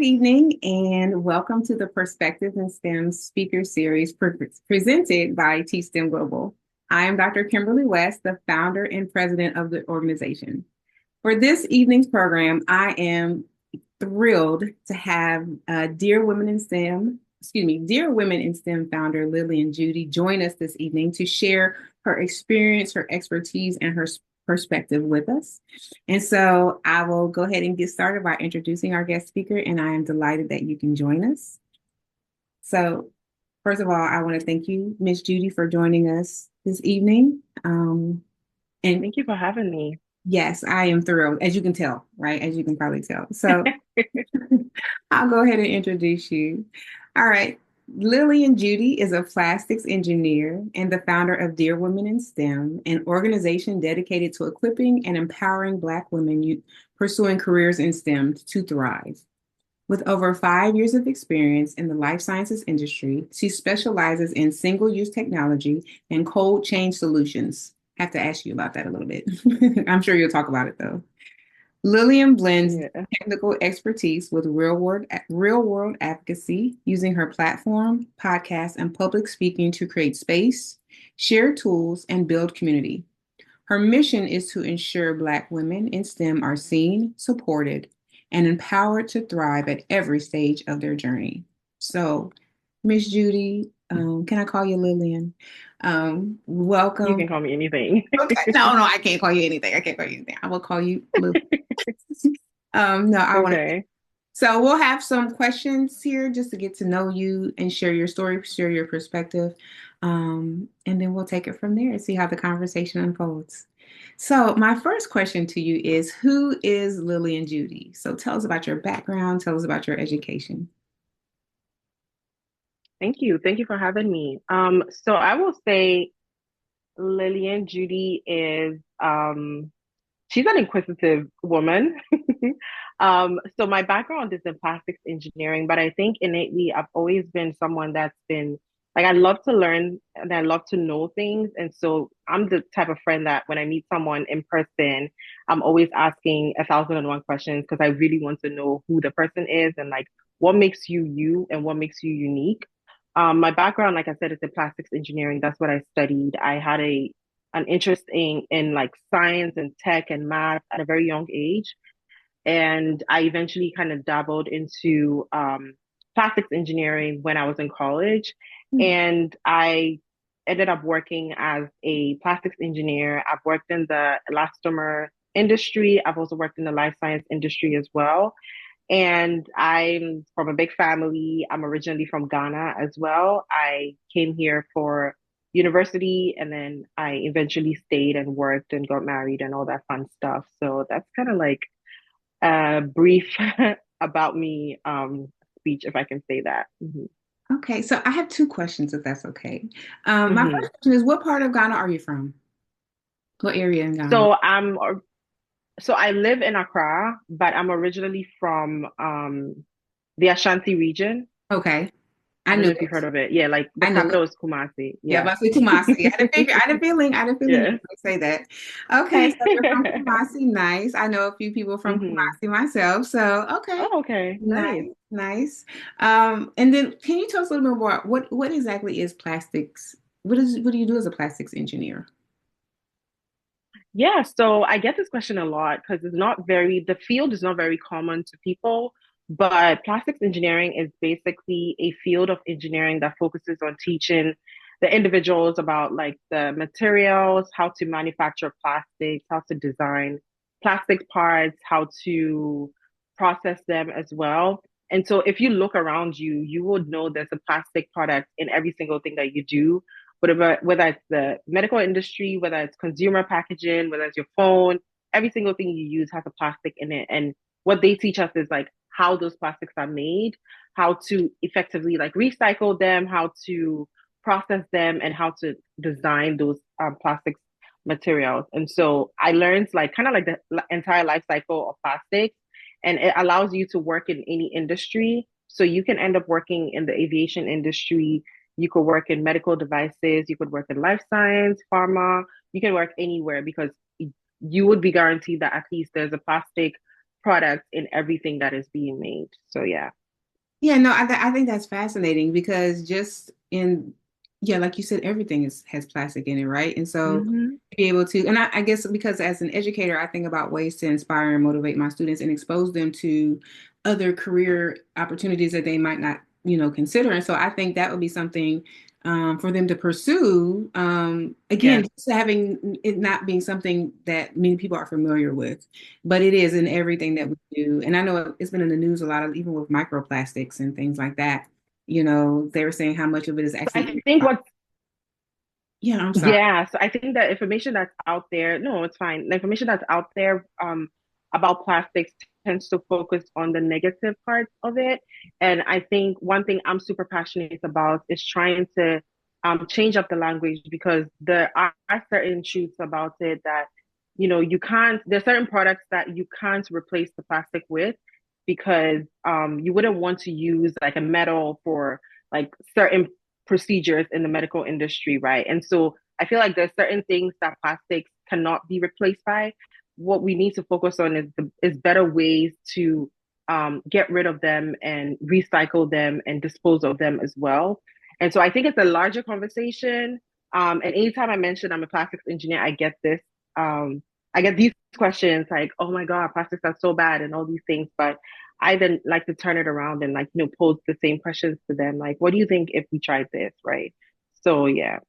evening, and welcome to the Perspective in STEM speaker series presented by T-STEM Global. I am Dr. Kimberly West, the founder and president of the organization. For this evening's program, I am thrilled to have Dear Women in STEM founder Lilian Judy join us this evening to share her experience, her expertise, and her perspective with us. And so I will go ahead and get started by introducing our guest speaker, and I am delighted that you can join us. So, first of all, I want to thank you, Miss Judy, for joining us this evening. And Thank you for having me. yes, I am thrilled, as you can tell, right? As you can probably tell. So, I'll go ahead and introduce you. All right. Lilian Judy is a plastics engineer and the founder of Dear Women in STEM, an organization dedicated to equipping and empowering Black women pursuing careers in STEM to thrive. With over 5 years of experience in the life sciences industry, she specializes in single-use technology and cold chain solutions. I have to ask you about that a little bit. I'm sure you'll talk about it though. Lilian blends Yeah. technical expertise with real world advocacy, using her platform, podcast, and public speaking to create space, share tools, and build community. Her mission is to ensure Black women in STEM are seen, supported, and empowered to thrive at every stage of their journey. So, Miss Judy, can I call you Lilian? You Welcome. can call me anything. Okay. No, I can't call you anything. I can't call you anything. I will call you Lilian. No, I want to. Okay. So we'll have some questions here just to get to know you and share your story, share your perspective, and then we'll take it from there and see how the conversation unfolds. So my first question to you is, who is Lilian Judy? So tell us about your background, tell us about your education. Thank you. Thank you for having me. So I will say Lilian Judy is she's an inquisitive woman. So my background is in plastics engineering, but I think innately I've always been someone that's been like I love to learn and I love to know things. And so I'm the type of friend that when I meet someone in person, I'm always asking 1,001 questions because I really want to know who the person is and like what makes you you and what makes you unique. My background, like I said, is in plastics engineering. That's what I studied. I had a an interest in like science and tech and math at a very young age. And I eventually kind of dabbled into plastics engineering when I was in college. And I ended up working as a plastics engineer. I've worked in the elastomer industry. I've also worked in the life science industry as well. And I'm from a big family. I'm originally from Ghana as well. I came here for university and then I eventually stayed and worked and got married and all that fun stuff. So that's kind of like a brief about me speech, if I can say that. Okay, so I have two questions, if that's okay. My Hmm. first question is, what part of Ghana are you from? What area in Ghana? So so I live in Accra, but I'm originally from the Ashanti region. Okay, I I don't knew know if you've it. heard of it. Yeah, like the I knew it. capital is Kumasi. Yeah, Yeah. about to say Kumasi. I had a feeling you Yeah. would say that. Okay, so you're from Kumasi. Nice. I know a few people from Hmm. Kumasi myself. So, okay. Oh, okay. Nice. Nice, nice. And then can you tell us a little bit more what exactly is plastics? What do you do as a plastics engineer? Yeah, so I get this question a lot because the field is not very common to people, but plastics engineering is basically a field of engineering that focuses on teaching the individuals about like the materials, how to manufacture plastics, how to design plastic parts, how to process them as well. And so if you look around you, you would know there's a plastic product in every single thing that you do whether it's the medical industry, whether it's consumer packaging, whether it's your phone, every single thing you use has a plastic in it. And what they teach us is like how those plastics are made, how to effectively like recycle them, how to process them, and how to design those plastics materials. And so I learned like kind of like the entire life cycle of plastics, and it allows you to work in any industry. So you can end up working in the aviation industry, you could work in medical devices, you could work in life science, pharma, you can work anywhere because you would be guaranteed that at least there's a plastic products in everything that is being made. So yeah. Yeah, no, I think that's fascinating because just in, yeah, like you said, everything has plastic in it, right? And so Hmm. to be able to, and I guess because as an educator, I think about ways to inspire and motivate my students and expose them to other career opportunities that they might not, consider. And so I think that would be something for them to pursue. Again, Yeah. just having it not being something that many people are familiar with, but it is in everything that we do. And I know it's been in the news a lot of, even with microplastics and things like that. They were saying how much of it is So actually, I think what yeah, I'm sorry. Yeah, so I think that information that's out there, no, it's fine. The information that's out there about plastics tends to focus on the negative parts of it. And I think one thing I'm super passionate about is trying to change up the language because there are certain truths about it that, you can't, there's certain products that you can't replace the plastic with because you wouldn't want to use like a metal for like certain procedures in the medical industry, right? And so I feel like there's certain things that plastics cannot be replaced by. What we need to focus on is better ways to get rid of them and recycle them and dispose of them as well. And so I think it's a larger conversation. And anytime I mention I'm a plastics engineer, I get this. I get these questions like, "Oh my God, plastics are so bad," and all these things. But I then like to turn it around and like pose the same questions to them, like, "What do you think if we tried this?" Right? So yeah.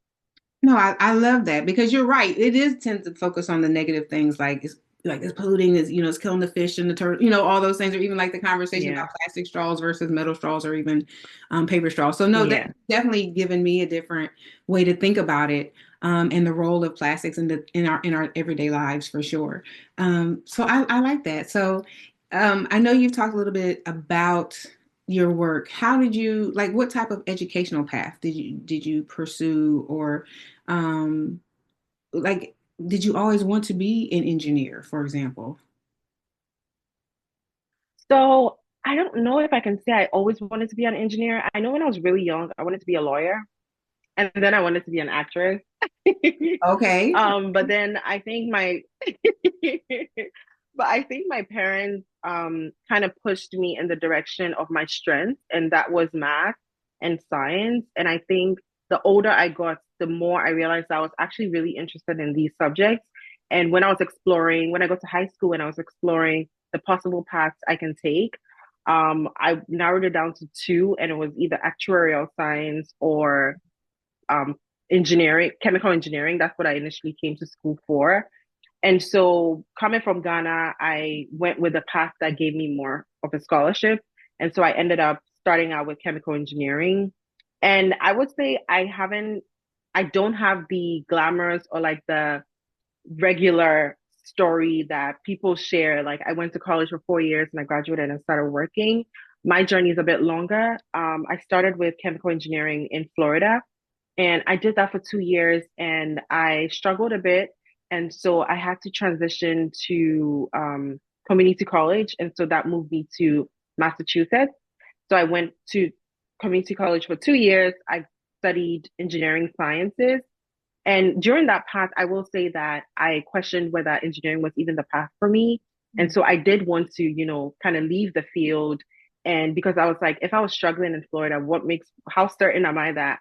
No, I love that because you're right. It is tend to focus on the negative things like it's polluting, it's killing the fish and the turtle, all those things, or even like the conversation Yeah. about plastic straws versus metal straws or even paper straws. So no, that's Yeah. definitely given me a different way to think about it, and the role of plastics in our everyday lives for sure. So I like that. So I know you've talked a little bit about your work. How did you like what type of educational path did you pursue, or um, like, did you always want to be an engineer, for example? So I don't know if I can say I always wanted to be an engineer. I know when I was really young, I wanted to be a lawyer, and then I wanted to be an actress. Okay. But then I think my but I think my parents kind of pushed me in the direction of my strength, and that was math and science. And I think the older I got, the more I realized I was actually really interested in these subjects. And when I got to high school and I was exploring the possible paths I can take, I narrowed it down to two, and it was either actuarial science or um, engineering, chemical engineering. That's what I initially came to school for. And so, coming from Ghana, I went with a path that gave me more of a scholarship. And so, I ended up starting out with chemical engineering. And I would say I don't have the glamorous or like the regular story that people share. Like, I went to college for 4 years and I graduated and started working. My journey is a bit longer. I started with chemical engineering in Florida, and I did that for 2 years and I struggled a bit. And so I had to transition to community college. And so that moved me to Massachusetts. So I went to community college for 2 years. I studied engineering sciences. And during that path, I will say that I questioned whether engineering was even the path for me. And so I did want to, kind of leave the field. And because I was like, if I was struggling in Florida, how certain am I that,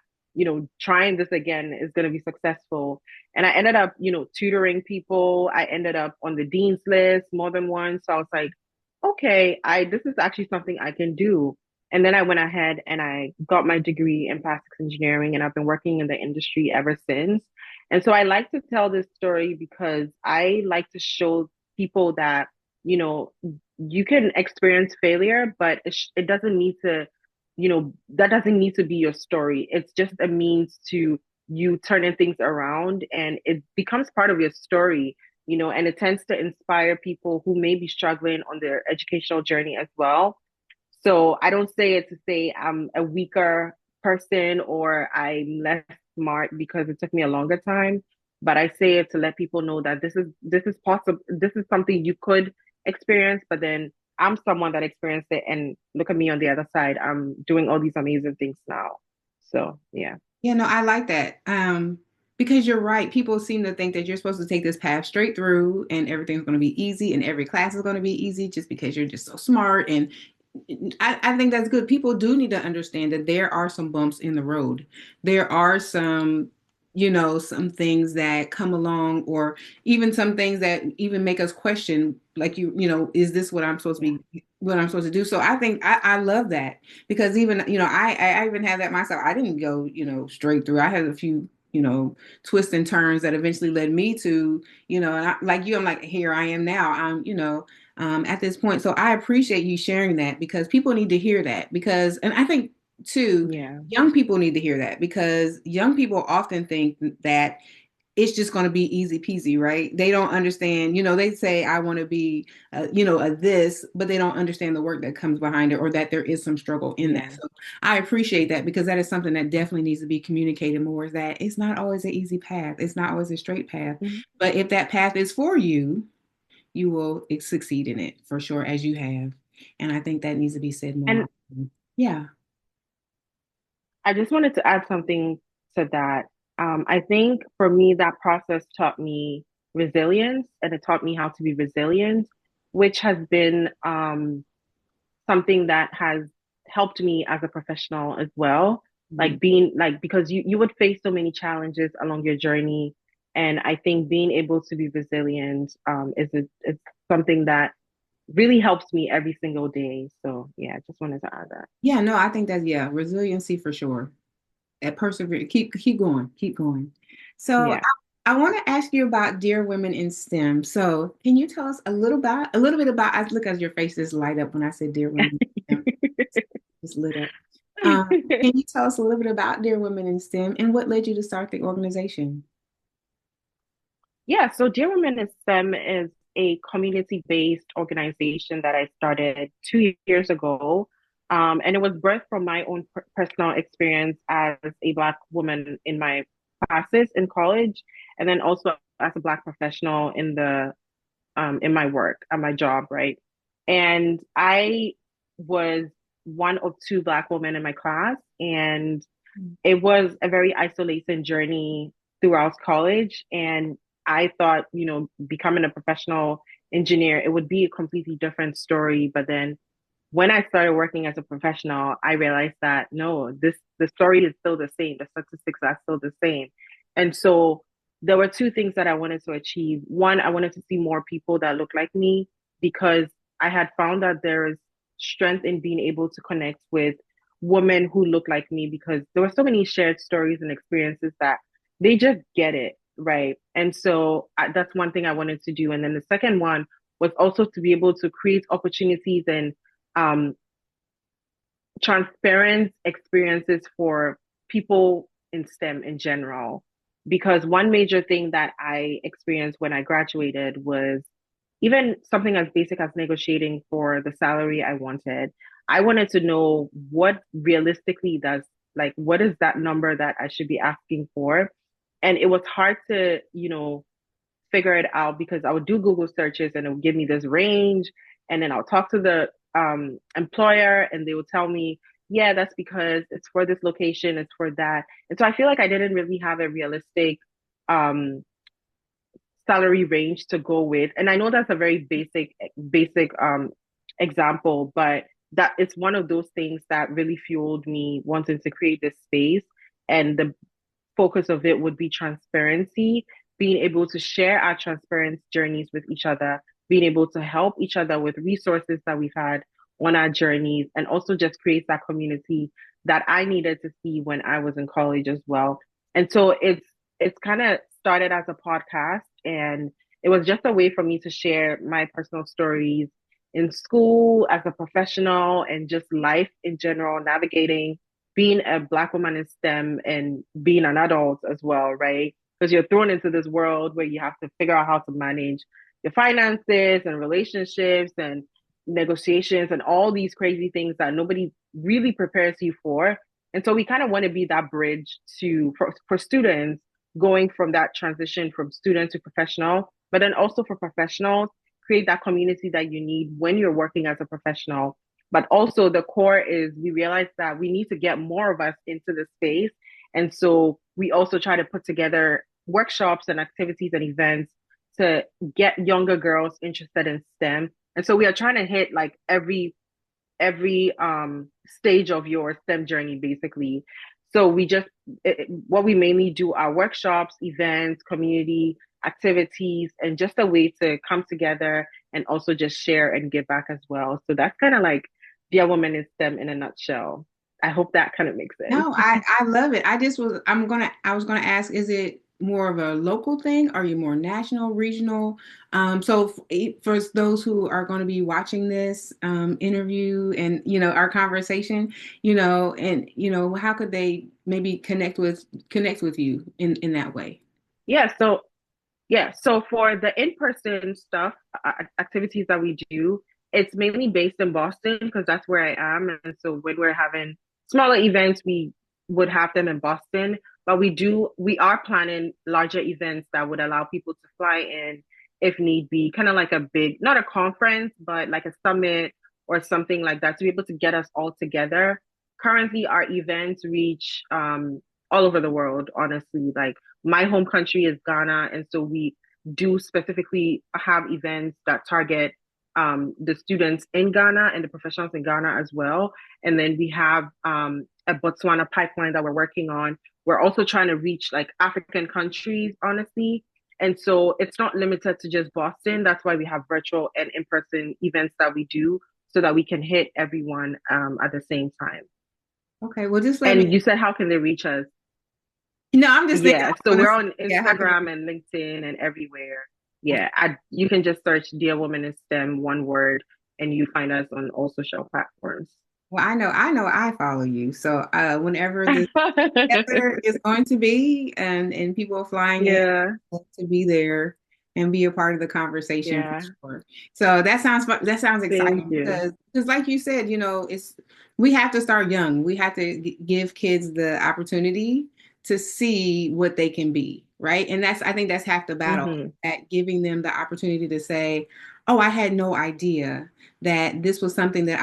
trying this again is going to be successful? And I ended up, tutoring people. I ended up on the dean's list more than once. So I was like, okay, this is actually something I can do. And then I went ahead and I got my degree in plastics engineering, and I've been working in the industry ever since. And so I like to tell this story because I like to show people that, you know, you can experience failure, but it doesn't need to, that doesn't need to be your story. It's just a means to you turning things around, and it becomes part of your story, and it tends to inspire people who may be struggling on their educational journey as well. So I don't say it to say I'm a weaker person or I'm less smart because it took me a longer time, but I say it to let people know that this is possible. This is something you could experience, but then I'm someone that experienced it, and look at me on the other side. I'm doing all these amazing things now. So yeah. Yeah, no, I like that. Because you're right. People seem to think that you're supposed to take this path straight through and everything's going to be easy and every class is going to be easy just because you're just so smart. And I think that's good. People do need to understand that there are some bumps in the road. There are some, some things that come along, or even some things that even make us question, like is this what I'm supposed to Yeah. be, what I'm supposed to do? So I think I love that because even, I even had that myself. I didn't go, straight through. I had a few, twists and turns that eventually led me to, and like you, I'm like, here I am now. At this point. So I appreciate you sharing that because people need to hear that because, and I think too, Yeah. young people need to hear that because young people often think that it's just going to be easy peasy, right? They don't understand, they say, I want to be, a this, but they don't understand the work that comes behind it or that there is some struggle in that. Yeah. So I appreciate that because that is something that definitely needs to be communicated more is that it's not always an easy path. It's not always a straight path. Mhm. But if that path is for you, you will succeed in it for sure, as you have. And I think that needs to be said more And often. Yeah. I just wanted to add something to that. I think for me, that process taught me resilience and it taught me how to be resilient, which has been something that has helped me as a professional as well. Mhm. Like being like, because you would face so many challenges along your journey. And I think being able to be resilient is something that really helps me every single day. So yeah, I just wanted to add that. Yeah, no, I think that, yeah, resiliency for sure. That persevere, keep going, keep going. So Yeah. I want to ask you about Dear Women in STEM. So can you tell us a little bit about, I look at your faces light up when I said Dear Women in STEM, just lit up. Can you tell us a little bit about Dear Women in STEM and what led you to start the organization? Yeah, so Dear Women in STEM is a community-based organization that I started 2 years ago. And it was birthed from my own personal experience as a Black woman in my classes in college, and then also as a Black professional in my work, at my job, right? And I was one of two Black women in my class, and it was a very isolating journey throughout college. And I thought, becoming a professional engineer, it would be a completely different story. But then when I started working as a professional, I realized that no, the story is still the same. The statistics are still the same. And so there were two things that I wanted to achieve. One, I wanted to see more people that look like me because I had found that there is strength in being able to connect with women who look like me because there were so many shared stories and experiences that they just get it, right? And so that's one thing I wanted to do. And then the second one was also to be able to create opportunities and um, transparent experiences for people in STEM in general. Because one major thing that I experienced when I graduated was even something as basic as negotiating for the salary I wanted. I wanted to know what realistically does, like, what is that number that I should be asking for? And it was hard to, figure it out because I would do Google searches and it would give me this range. And then I'll talk to the employer and they would tell me, yeah, that's because it's for this location, it's for that. And so I feel like I didn't really have a realistic um, salary range to go with. And I know that's a very basic example, but that it's one of those things that really fueled me wanting to create this space. And the focus of it would be transparency, being able to share our transparent journeys with each other, being able to help each other with resources that we've had on our journeys, and also just create that community that I needed to see when I was in college as well. And so it's kind of started as a podcast and it was just a way for me to share my personal stories in school as a professional and just life in general, navigating being a Black woman in STEM and being an adult as well, right? Because you're thrown into this world where you have to figure out how to manage your finances and relationships and negotiations and all these crazy things that nobody really prepares you for. And so we kind of want to be that bridge for students going from that transition from student to professional, but then also for professionals, create that community that you need when you're working as a professional. But also the core is we realize that we need to get more of us into the space. And so we also try to put together workshops and activities and events to get younger girls interested in STEM. And so we are trying to hit like every stage of your STEM journey basically. So what we mainly do are workshops, events, community activities, and just a way to come together and also just share and give back as well. So that's kind of like Dear Woman in STEM in a nutshell. I hope that kind of makes sense. No, I love it. I was gonna ask, is it more of a local thing? Are you more national, regional? So for those who are going to be watching this interview and our conversation, and how could they maybe connect with you in that way? Yeah, so for the in-person stuff, activities that we do, it's mainly based in Boston because that's where I am. And so when we're having smaller events, we would have them in Boston. But we are planning larger events that would allow people to fly in if need be, kind of like a big, not a conference, but like a summit or something like that to be able to get us all together. Currently, our events reach all over the world, honestly. Like my home country is Ghana, and so we do specifically have events that target the students in Ghana and the professionals in Ghana as well. And then we have a Botswana pipeline that we're working on. We're also trying to reach like African countries, honestly. And so it's not limited to just Boston. That's why we have virtual and in-person events that we do so that we can hit everyone at the same time. Okay, well, just let me. And you said, how can they reach us? No, I'm just thinking. Yeah, I so was we're gonna say, on yeah, how can Instagram and LinkedIn and everywhere. Yeah, you can just search Dear Woman in STEM, one word, and you find us on all social platforms. Well, I follow you. So whenever this together is going to be and people flying in Yeah, to be there and be a part of the conversation for yeah, sure. So that sounds thank exciting you. because like you said, we have to start young. We have to give kids the opportunity to see what they can be, right? And I think that's half the battle Hmm. at giving them the opportunity to say, "Oh, I had no idea that this was something that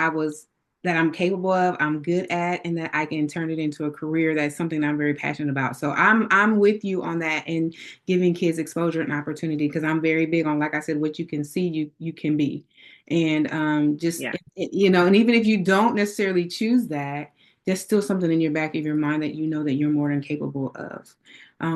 I'm capable of, I'm good at, and that I can turn it into a career. That's something I'm very passionate about." So I'm with you on that and giving kids exposure and opportunity because I'm very big on, like I said, what you can see, you can be. And just Yeah. and even if you don't necessarily choose that, there's still something in your back of your mind that you know that you're more than capable of.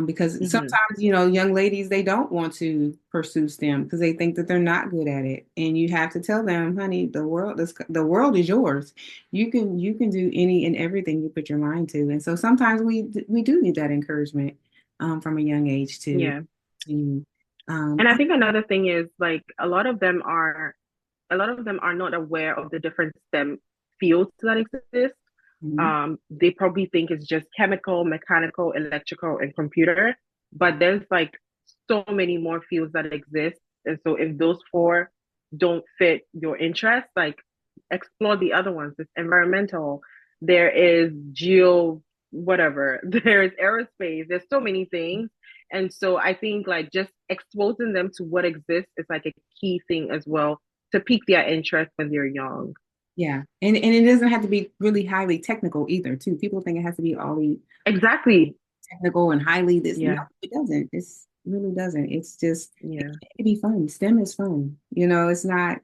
Because Hmm. sometimes, young ladies, they don't want to pursue STEM because they think that they're not good at it. And you have to tell them, honey, the world is yours. You can do any and everything you put your mind to. And so sometimes we do need that encouragement from a young age Yeah. to And I think another thing is like a lot of them are not aware of the different STEM fields that exist. mhm. They probably think it's just chemical, mechanical, electrical, and computer, but there's like so many more fields that exist. And so if those four don't fit your interest, like explore the other ones. It's environmental, there is geo, whatever, there's aerospace, there's so many things. And so I think like just exposing them to what exists is like a key thing as well to pique their interest when they're young. Yeah. And it doesn't have to be really highly technical either, too. People think it has to be all Exactly. technical and highly this. No, Yeah. it doesn't. It really doesn't. It's just Yeah. it can be fun. STEM is fun. It's not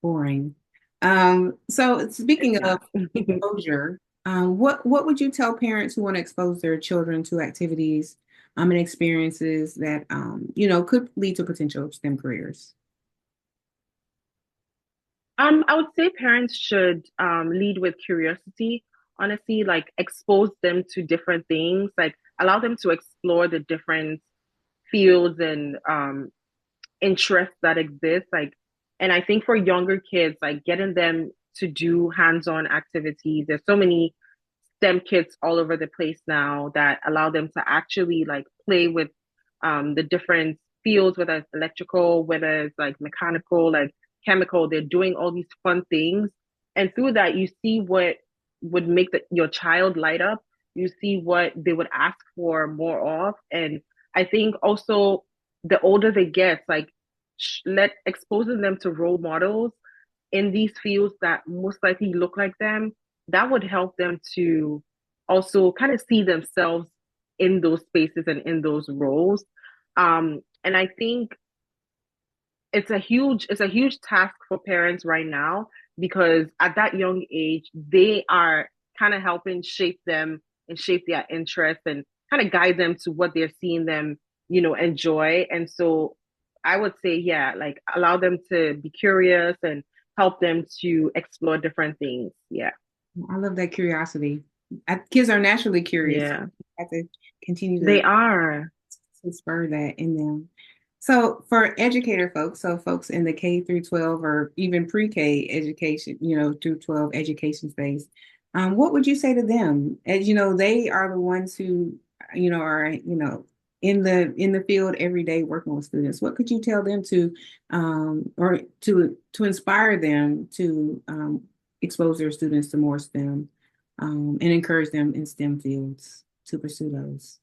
boring. So It's speaking of not. exposure, what would you tell parents who want to expose their children to activities and experiences that could lead to potential STEM careers? I would say parents should lead with curiosity, honestly, like expose them to different things, like allow them to explore the different fields and interests that exist. Like, and I think for younger kids, like getting them to do hands-on activities. There's so many STEM kits all over the place now that allow them to actually like play with the different fields, whether it's electrical, whether it's like mechanical, like chemical. They're doing all these fun things. And through that, you see what would make your child light up. You see what they would ask for more of. And I think also the older they get, like let exposing them to role models in these fields that most likely look like them, that would help them to also kind of see themselves in those spaces and in those roles. And I think it's a huge task for parents right now because at that young age they are kind of helping shape them and shape their interests and kind of guide them to what they're seeing them enjoy. And so I would say, yeah, like allow them to be curious and help them to explore different things. Yeah. I love that curiosity. Kids are naturally curious. Yeah, You have to continue they are. to spur that in them. So for educator folks, so folks in the K through 12 or even pre-K education, through 12 education space, what would you say to them? As you know, they are the ones who, are, in the field every day working with students. What could you tell them to, or to inspire them to expose their students to more STEM, and encourage them in STEM fields to pursue those?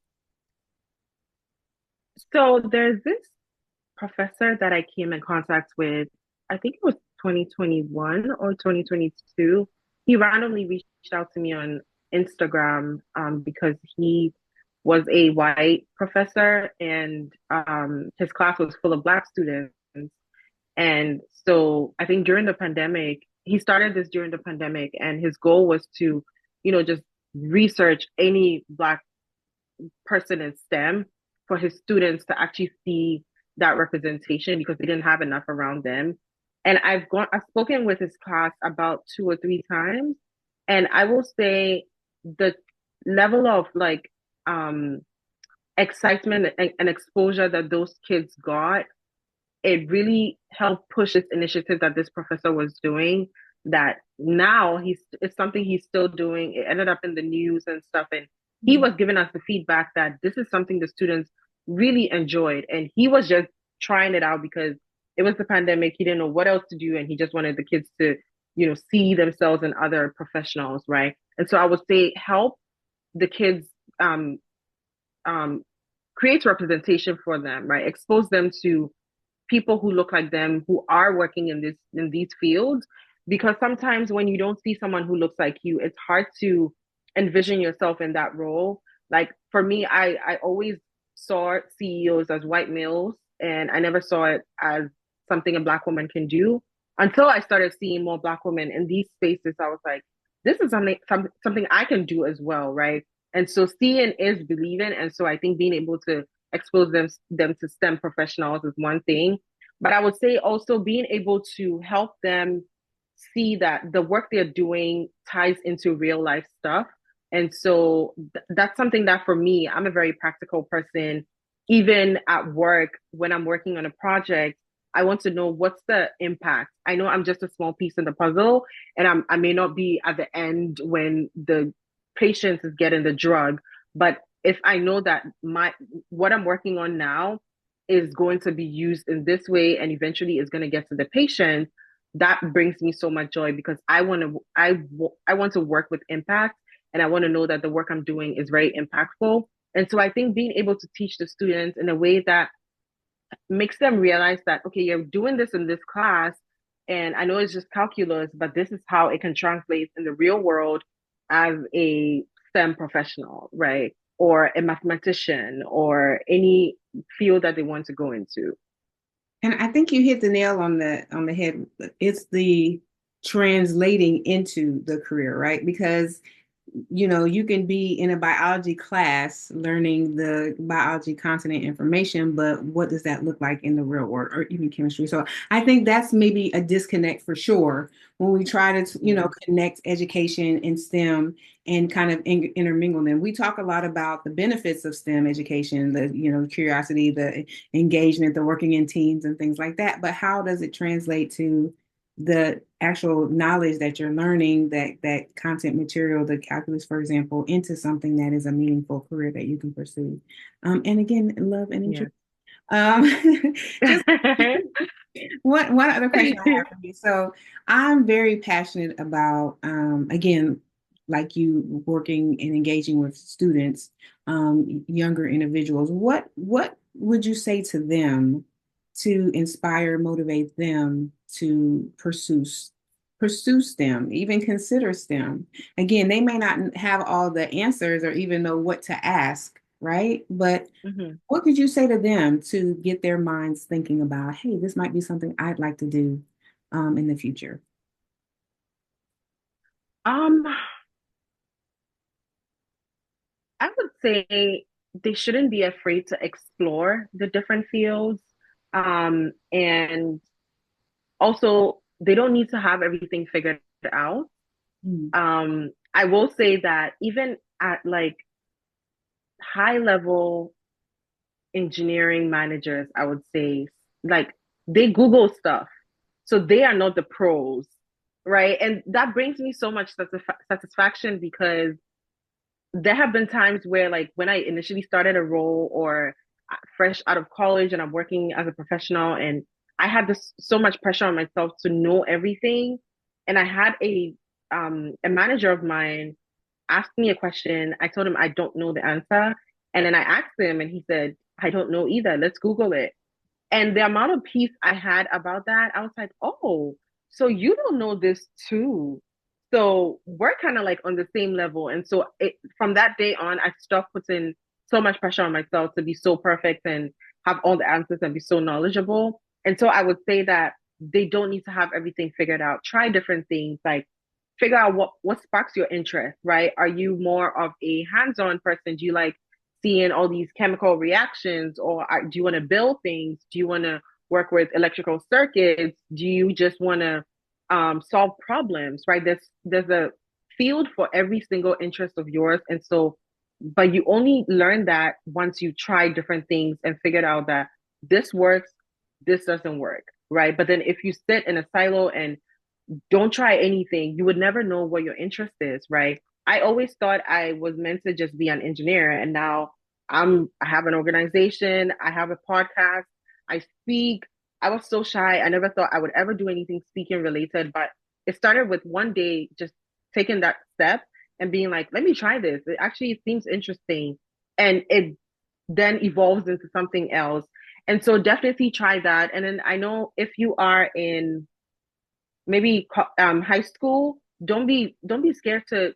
So there's this professor that I came in contact with, I think it was 2021 or 2022. He randomly reached out to me on Instagram because he was a white professor and his class was full of Black students. And so I think during the pandemic, he started this during the pandemic, and his goal was to, just research any Black person in STEM for his students to actually see that representation because they didn't have enough around them. And I've spoken with his class about 2 or 3 times, and I will say the level of like excitement and exposure that those kids got, it really helped push this initiative that this professor was doing, that now it's something he's still doing. It ended up in the news and stuff, and he was giving us the feedback that this is something the students really enjoyed, and he was just trying it out because it was the pandemic. He didn't know what else to do, and he just wanted the kids to see themselves in other professionals, right? And so I would say help the kids, um um create representation for them, right? Expose them to people who look like them, who are working in these fields, because sometimes when you don't see someone who looks like you, it's hard to envision yourself in that role. Like for me, I always saw CEOs as white males, and I never saw it as something a Black woman can do until I started seeing more Black women in these spaces. I was like, this is something I can do as well, right? And so seeing is believing, and so I think being able to expose them to STEM professionals is one thing. But I would say also being able to help them see that the work they're doing ties into real life stuff. And so that's something that for me, I'm a very practical person. Even at work, when I'm working on a project, I want to know what's the impact. I know I'm just a small piece in the puzzle, and I may not be at the end when the patient is getting the drug, but if I know that my what I'm working on now is going to be used in this way and eventually is going to get to the patient, that brings me so much joy because I want to work with impact, and I want to know that the work I'm doing is very impactful. And so I think being able to teach the students in a way that makes them realize that, okay, you're doing this in this class, and I know it's just calculus, but this is how it can translate in the real world as a STEM professional, right? Or a mathematician or any field that they want to go into. And I think you hit the nail on the head. It's the translating into the career, right? Because you can be in a biology class learning the biology content and information, but what does that look like in the real world or even chemistry? So I think that's maybe a disconnect for sure when we try to, connect education and STEM and kind of intermingle them. We talk a lot about the benefits of STEM education, the, curiosity, the engagement, the working in teams and things like that. But how does it translate to the actual knowledge that you're learning, that content material, the calculus, for example, into something that is a meaningful career that you can pursue? And again, love and interest. Just one other question I have for you. So I'm very passionate about, again, like you working and engaging with students, younger individuals. What would you say to them to inspire, motivate them to pursue STEM, even consider STEM? Again, they may not have all the answers or even know what to ask, right? But Hmm. what could you say to them to get their minds thinking about, hey, this might be something I'd like to do in the future? Um, I would say they shouldn't be afraid to explore the different fields. And also they don't need to have everything figured out. Mm, I will say that even at like high level engineering managers, I would say like they Google stuff. So they are not the pros, right? And that brings me so much satisfaction because there have been times where like when I initially started a role or fresh out of college and I'm working as a professional and I had this so much pressure on myself to know everything. And I had a manager of mine asked me a question. I told him I don't know the answer. And then I asked him and he said, I don't know either. Let's Google it. And the amount of peace I had about that, I was like, oh, so you don't know this too. So we're kind of like on the same level. And so from that day on, I stopped putting so much pressure on myself to be so perfect and have all the answers and be so knowledgeable. And so I would say that they don't need to have everything figured out. Try different things, like figure out what sparks your interest, right? Are you more of a hands-on person? Do you like seeing all these chemical reactions, or do you want to build things? Do you want to work with electrical circuits? Do you just want to solve problems, right? There's a field for every single interest of yours, and so, but you only learn that once you try different things and figured out that this works, this doesn't work, right? But then if you sit in a silo and don't try anything, you would never know what your interest is, right? I always thought I was meant to just be an engineer, and now I have an organization, I have a podcast, I speak. I was so shy. I never thought I would ever do anything speaking related, but it started with one day just taking that step and being like, let me try this. It actually seems interesting. And it then evolves into something else. And so definitely try that. And then I know if you are in maybe high school, don't be scared to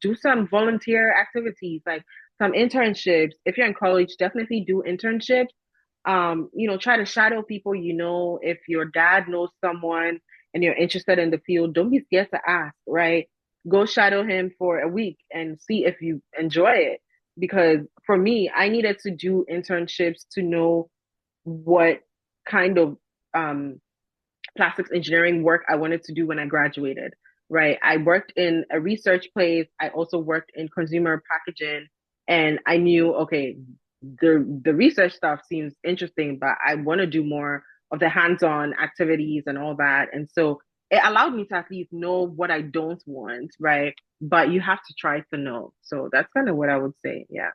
do some volunteer activities like some internships. If you're in college, definitely do internships. Try to shadow people. If your dad knows someone and you're interested in the field, don't be scared to ask, right? Go shadow him for a week and see if you enjoy it. Because for me, I needed to do internships to know what kind of um plastics engineering work I wanted to do when I graduated, right? I worked in a research place. I also worked in consumer packaging, and I knew, okay, the research stuff seems interesting, but I want to do more of the hands-on activities and all that. And so it allowed me to at least know what I don't want, right? But you have to try to know. So that's kind of what I would say. Yeah.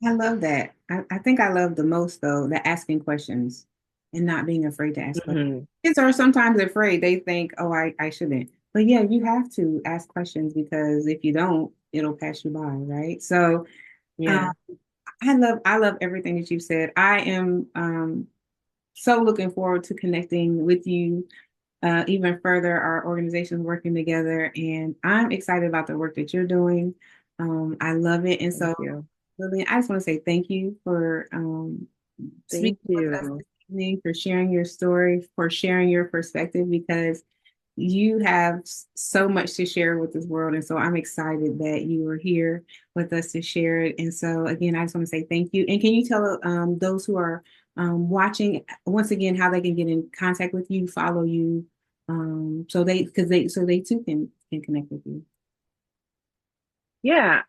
I love that. I think I love the most though, the asking questions and not being afraid to ask questions. Hmm. Kids are sometimes afraid. They think, oh, I shouldn't. But yeah, you have to ask questions because if you don't, it'll pass you by, right? So um, Yeah. I love everything that you've said. I am so looking forward to connecting with you even further, our organizations working together. And I'm excited about the work that you're doing. I love it. And Thank so, you. Lillian, I just want to say thank you for Thank speaking with us you. this evening, for sharing your story, for sharing your perspective, because you have so much to share with this world. And so I'm excited that you are here with us to share it. And so, again, I just want to say thank you. And can you tell those who are watching once again how they can get in contact with you, follow you, so they too can connect with you. Yeah.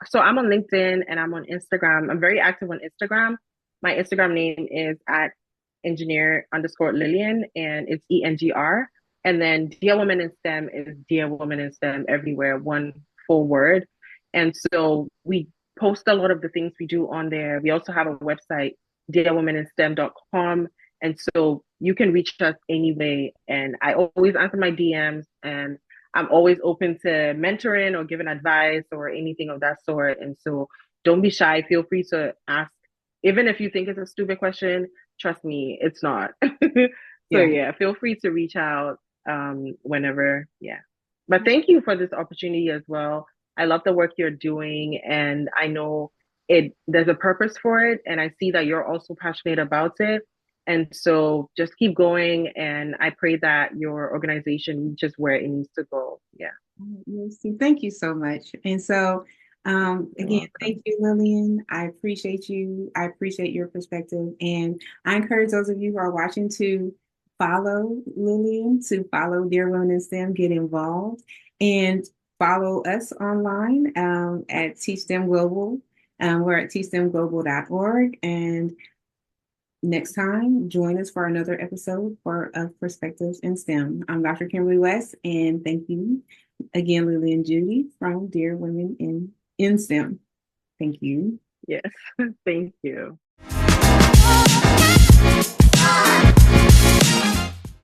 So I'm on LinkedIn and I'm on Instagram. I'm very active on Instagram. My Instagram name is at engineer underscore Lilian and it's ENGR. And then Dear Woman in STEM is Dear Woman in STEM everywhere, one full word. And so we post a lot of the things we do on there. We also have a website, dearwomaninstem.com. And so you can reach us anyway. And I always answer my DMs and I'm always open to mentoring or giving advice or anything of that sort. And so don't be shy. Feel free to ask. Even if you think it's a stupid question, trust me, it's not. So Yeah. yeah, feel free to reach out whenever. Yeah. But thank you for this opportunity as well. I love the work you're doing. And I know there's a purpose for it, and I see that you're also passionate about it. And so just keep going, and I pray that your organization reaches where it needs to go. Yeah. Yes, thank you so much. And so, You're again, welcome. thank you, Lillian. I appreciate you. I appreciate your perspective. And I encourage those of you who are watching to follow Lillian, to follow Dear Women in STEM, get involved, and follow us online at Teach Them Global. We're at teachthemglobal.org. And next time, join us for another episode of Perspectives in STEM. I'm Dr. Kimberly West, and thank you again, Lilian Judy from Dear Women in STEM. Thank you. Yes. Thank you.